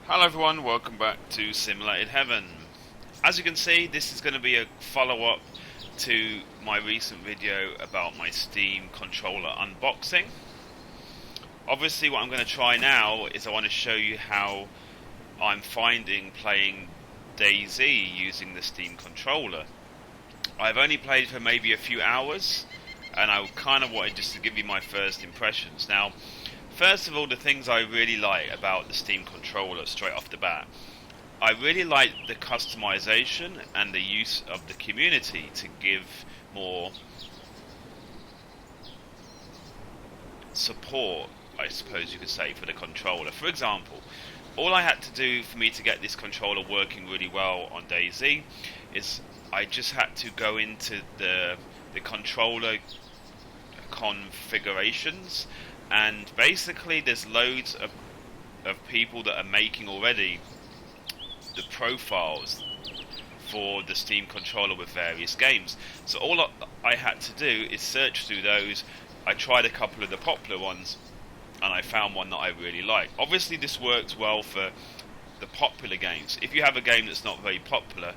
Hello everyone, welcome back to Simulated Heaven. As you can see, this is going to be a follow-up to my recent video about my Steam controller unboxing. Obviously what I'm going to try now is I want to show you how I'm finding playing DayZ using the Steam controller. I've only played for maybe a few hours, and I kind of wanted just to give you my first impressions. Now, first of all, the things I really like about the Steam controller straight off the bat. I really like the customization and the use of the community to give more support, I suppose you could say, for the controller. For example, all I had to do for me to get this controller working really well on DayZ is I just had to go into the controller configurations, and basically there's loads of people that are making already the profiles for the Steam controller with various games. So all I had to do is search through those. I tried a couple of the popular ones and I found one that I really like. Obviously this works well for the popular games. If you have a game that's not very popular,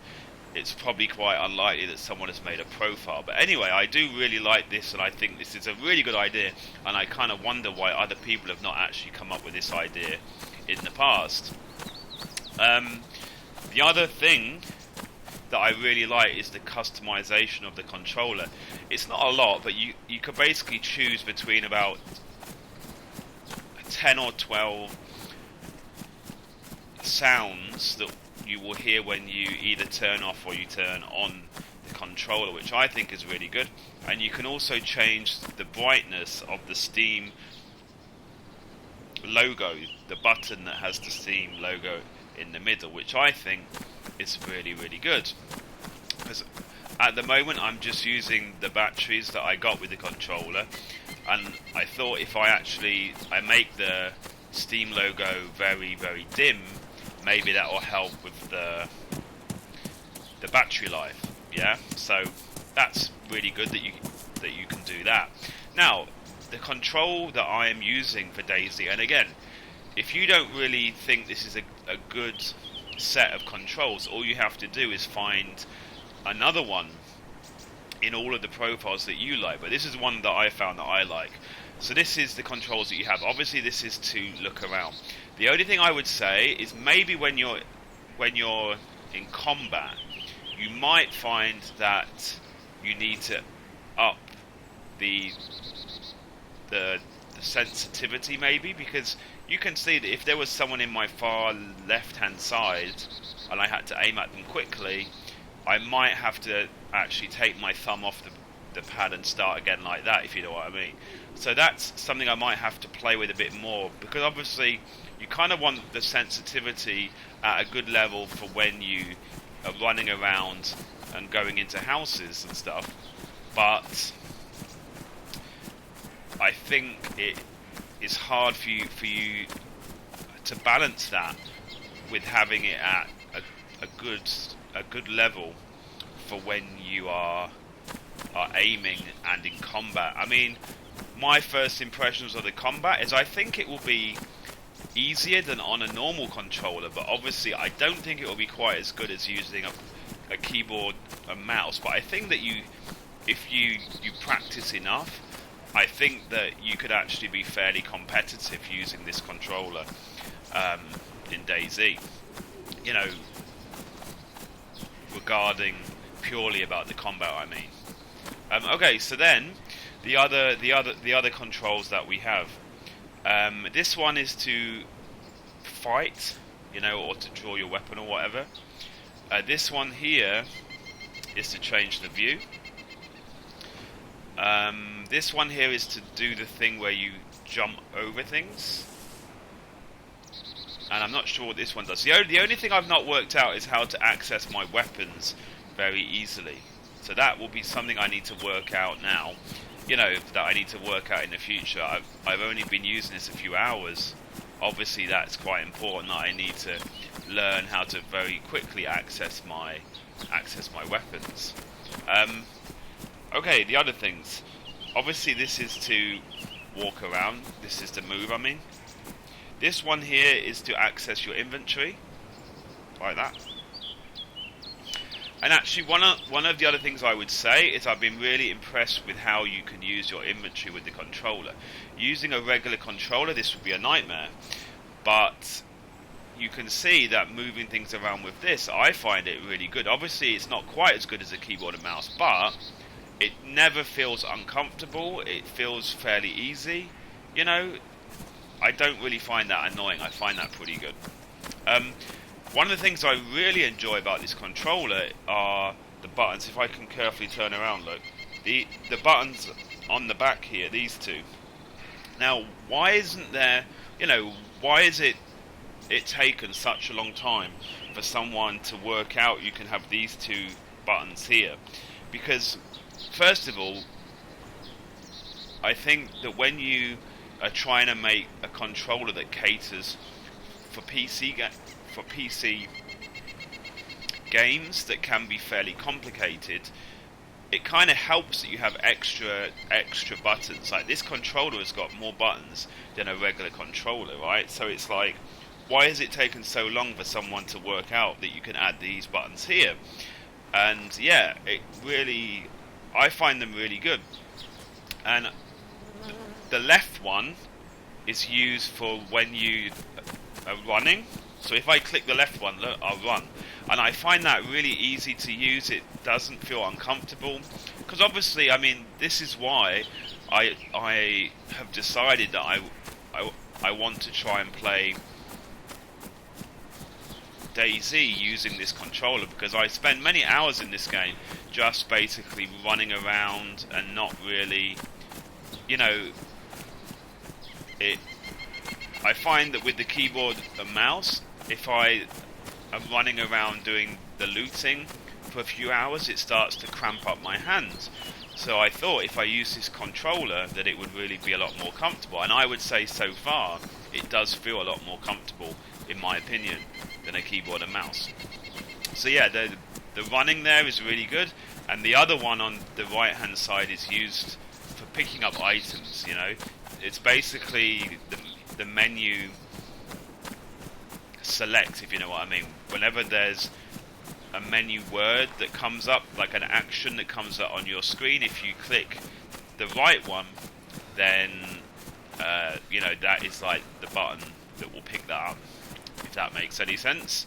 it's probably quite unlikely that someone has made a profile. But anyway, I do really like this, and I think this is a really good idea, and I kind of wonder why other people have not actually come up with this idea in the past. The other thing that I really like is the customization of the controller. It's not a lot, but you could basically choose between about 10 or 12 sounds that you will hear when you either turn off or you turn on the controller, which I think is really good. And you can also change the brightness of the Steam logo, the button that has the Steam logo in the middle, which I think is really, really good. Because at the moment I'm just using the batteries that I got with the controller, and I thought if I make the Steam logo very, very dim, maybe that will help with the battery life. Yeah, so that's really good that you can do that. Now, the control that I am using for DayZ, and again, if you don't really think this is a good set of controls, all you have to do is find another one in all of the profiles that you like. But this is one that I found that I like. So this is the controls that you have. Obviously this is to look around. The only thing I would say is maybe when you're in combat, you might find that you need to up the sensitivity, maybe, because you can see that if there was someone in my far left hand side and I had to aim at them quickly, I might have to actually take my thumb off the pad and start again like that, if you know what I mean. So that's something I might have to play with a bit more, because obviously you kind of want the sensitivity at a good level for when you are running around and going into houses and stuff. But I think it is hard for you to balance that with having it at a good level for when you are aiming and in combat. I mean, my first impressions of the combat is I think it will be easier than on a normal controller, but obviously I don't think it will be quite as good as using a keyboard and mouse. But I think that if you practice enough, I think that you could actually be fairly competitive using this controller in DayZ. You know, regarding purely about the combat, I mean. Okay, so then the other controls that we have. This one is to fight, you know, or to draw your weapon or whatever. This one here is to change the view. This one here is to do the thing where you jump over things. And I'm not sure what this one does. The only thing I've not worked out is how to access my weapons very easily. So that will be something I need to work out now. You know, that I need to work out in the future. I've only been using this a few hours. Obviously that's quite important that I need to learn how to very quickly access my weapons. Okay, the other things. Obviously this is to walk around. This is to move, I mean. This one here is to access your inventory, like that. And actually, one of the other things I would say is I've been really impressed with how you can use your inventory with the controller. Using a regular controller, this would be a nightmare. But you can see that moving things around with this, I find it really good. Obviously, it's not quite as good as a keyboard and mouse, but it never feels uncomfortable. It feels fairly easy. You know, I don't really find that annoying. I find that pretty good. One of the things I really enjoy about this controller are the buttons. If I can carefully turn around, look. The buttons on the back here, these two. Now, why isn't there, why is it taken such a long time for someone to work out you can have these two buttons here? Because, first of all, I think that when you are trying to make a controller that caters for PC games that can be fairly complicated, it kind of helps that you have extra buttons. Like, this controller has got more buttons than a regular controller, right? So it's like, why has it taken so long for someone to work out that you can add these buttons here? And yeah, I find them really good. And the left one is used for when you are running. So if I click the left one, look, I'll run. And I find that really easy to use. It doesn't feel uncomfortable. Because obviously, I mean, this is why I have decided that I want to try and play DayZ using this controller, because I spend many hours in this game just basically running around and not really, I find that with the keyboard and mouse, if I am running around doing the looting for a few hours, it starts to cramp up my hands. So I thought if I use this controller that it would really be a lot more comfortable. And I would say so far it does feel a lot more comfortable, in my opinion, than a keyboard and mouse. So yeah, the running there is really good. And the other one on the right hand side is used for picking up items, It's basically the menu select, if you know what I mean. Whenever there's a menu word that comes up, like an action that comes up on your screen, if you click the right one, then that is like the button that will pick that up, if that makes any sense.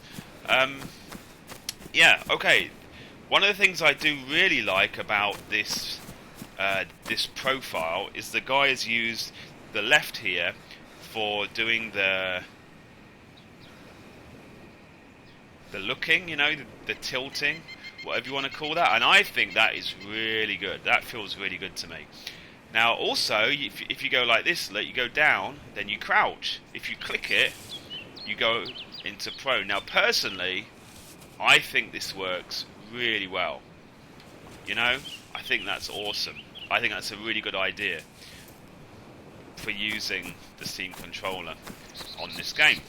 Yeah, okay. One of the things I do really like about this profile is the guy has used the left here for doing the looking, the tilting, whatever you want to call that, and I think that is really good. That feels really good to me. Now, also, if you go like this, you go down, then you crouch. If you click it, you go into Pro. Now, personally, I think this works really well. I think that's awesome. I think that's a really good idea for using the Steam controller on this game.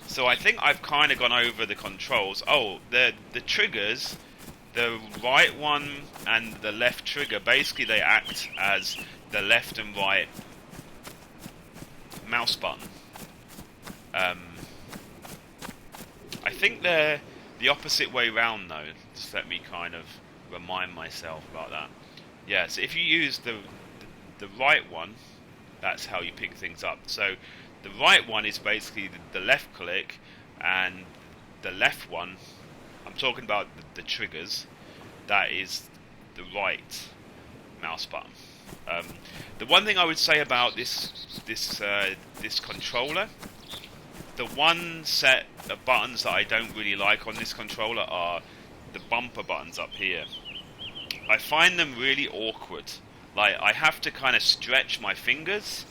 So I think I've kind of gone over the controls. Oh, the triggers, the right one and the left trigger, basically they act as the left and right mouse button. I think they're the opposite way round though. Just let me kind of remind myself about that. Yeah, so if you use the right one, that's how you pick things up. So the right one is basically the left click, and the left one, I'm talking about the triggers, that is the right mouse button. The one thing I would say about this controller, the one set of buttons that I don't really like on this controller are the bumper buttons up here. I find them really awkward. Like, I have to kind of stretch my fingers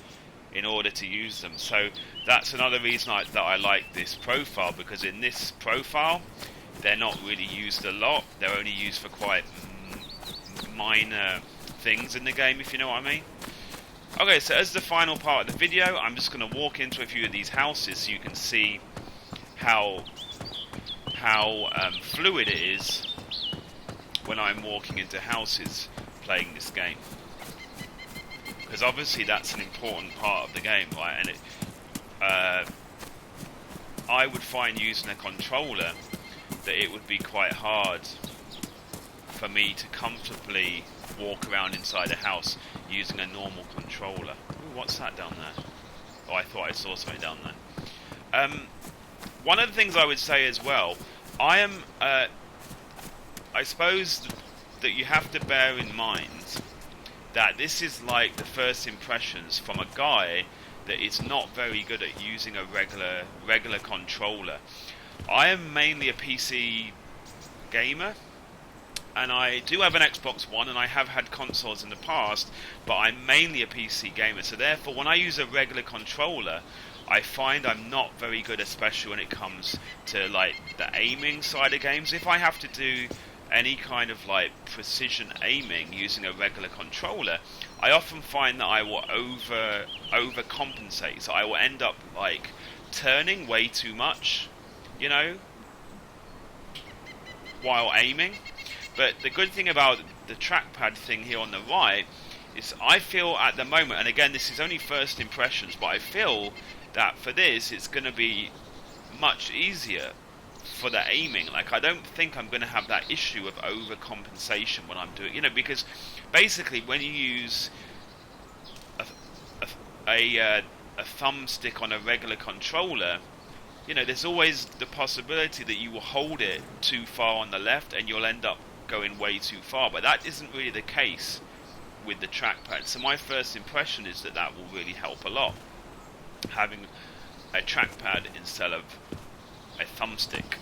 in order to use them. So that's another reason that I like this profile, because in this profile they're not really used a lot. They're only used for quite minor things in the game, if you know what I mean. Okay, so as the final part of the video, I'm just going to walk into a few of these houses so you can see how fluid it is when I'm walking into houses playing this game. because obviously that's an important part of the game, right? And I would find using a controller that it would be quite hard for me to comfortably walk around inside a house using a normal controller. Ooh, what's that down there? Oh, I thought I saw something down there. One of the things I would say as well, I suppose that you have to bear in mind that this is like the first impressions from a guy that is not very good at using a regular controller. I am mainly a PC gamer, and I do have an Xbox One, and I have had consoles in the past, but I'm mainly a PC gamer, so therefore when I use a regular controller, I find I'm not very good, especially when it comes to like the aiming side of games. If I have to do any kind of like precision aiming using a regular controller, I often find that I will overcompensate, so I will end up like turning way too much, you know, while aiming. But the good thing about the trackpad thing here on the right is I feel at the moment, and again this is only first impressions, but I feel that for this it's going to be much easier for the aiming. Like I don't think I'm going to have that issue of overcompensation when I'm doing, you know, because basically when you use a thumbstick on a regular controller, you know, there's always the possibility that you will hold it too far on the left and you'll end up going way too far, but that isn't really the case with the trackpad. So my first impression is that that will really help a lot, having a trackpad instead of a thumbstick.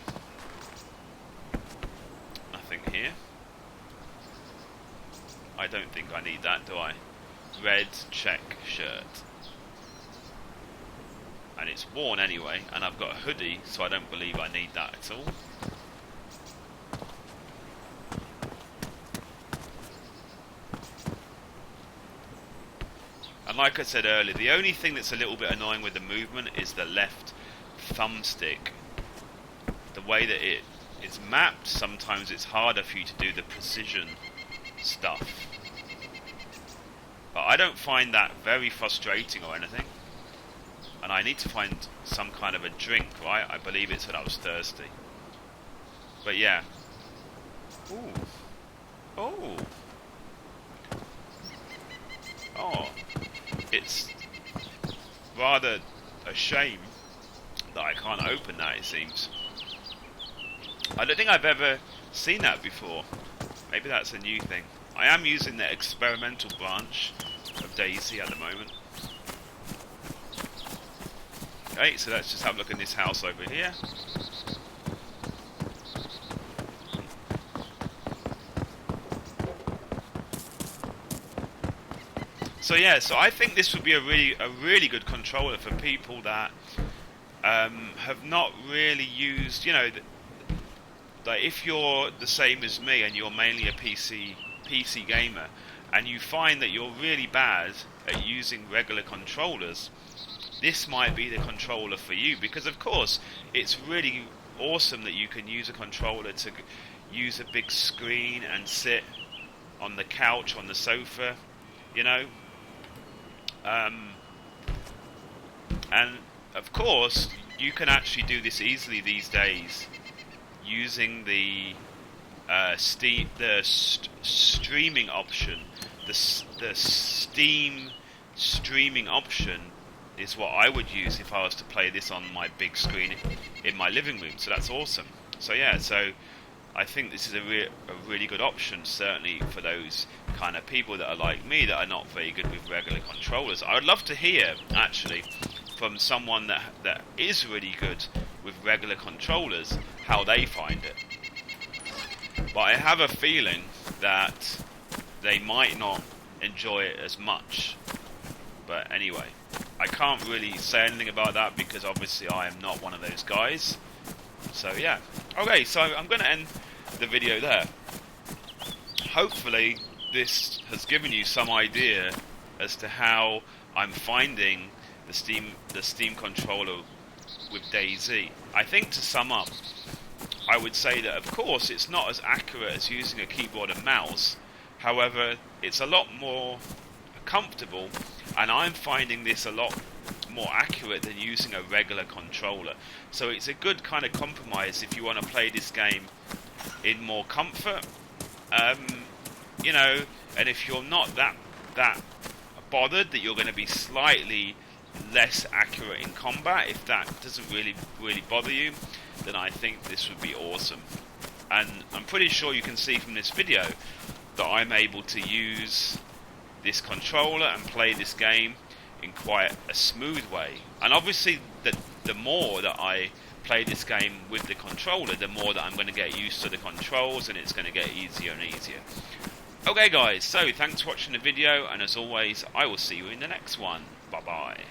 Nothing here. I don't think I need that, do I? Red check shirt. And it's worn anyway, and I've got a hoodie, so I don't believe I need that at all. And like I said earlier, the only thing that's a little bit annoying with the movement is the left thumbstick. The way that it is mapped, sometimes it's harder for you to do the precision stuff. But I don't find that very frustrating or anything. And I need to find some kind of a drink, right? I believe it's when I was thirsty. But yeah. Ooh. Oh. Oh. It's rather a shame that I can't open that, it seems. I don't think I've ever seen that before. Maybe that's a new thing. I am using the experimental branch of DayZ at the moment. Okay, so let's just have a look in this house over here. So yeah, so I think this would be a really good controller for people that have not really used, you know, like if you're the same as me and you're mainly a PC gamer, and you find that you're really bad at using regular controllers, this might be the controller for you, because of course it's really awesome that you can use a controller to use a big screen and sit on the couch, on the sofa, you know. And of course you can actually do this easily these days using the streaming option. The Steam streaming option is what I would use if I was to play this on my big screen in my living room. So that's awesome. So yeah, so I think this is a really good option, certainly for those kind of people that are like me, that are not very good with regular controllers. I would love to hear, actually, from someone that is really good with regular controllers, how they find it. But I have a feeling that they might not enjoy it as much. But anyway, I can't really say anything about that because obviously I am not one of those guys. So yeah. Okay, so I'm going to end the video there. Hopefully this has given you some idea as to how I'm finding the Steam controller with DayZ. I think to sum up, I would say that of course it's not as accurate as using a keyboard and mouse. However, it's a lot more comfortable, and I'm finding this a lot more accurate than using a regular controller. So it's a good kind of compromise if you want to play this game in more comfort, you know, and if you're not that bothered that you're going to be slightly less accurate in combat, if that doesn't really bother you, then I think this would be awesome. And I'm pretty sure you can see from this video that I'm able to use this controller and play this game in quite a smooth way. And obviously the more that I play this game with the controller, the more that I'm going to get used to the controls, and it's going to get easier and easier. Okay guys, so thanks for watching the video, and as always, I will see you in the next one. Bye bye.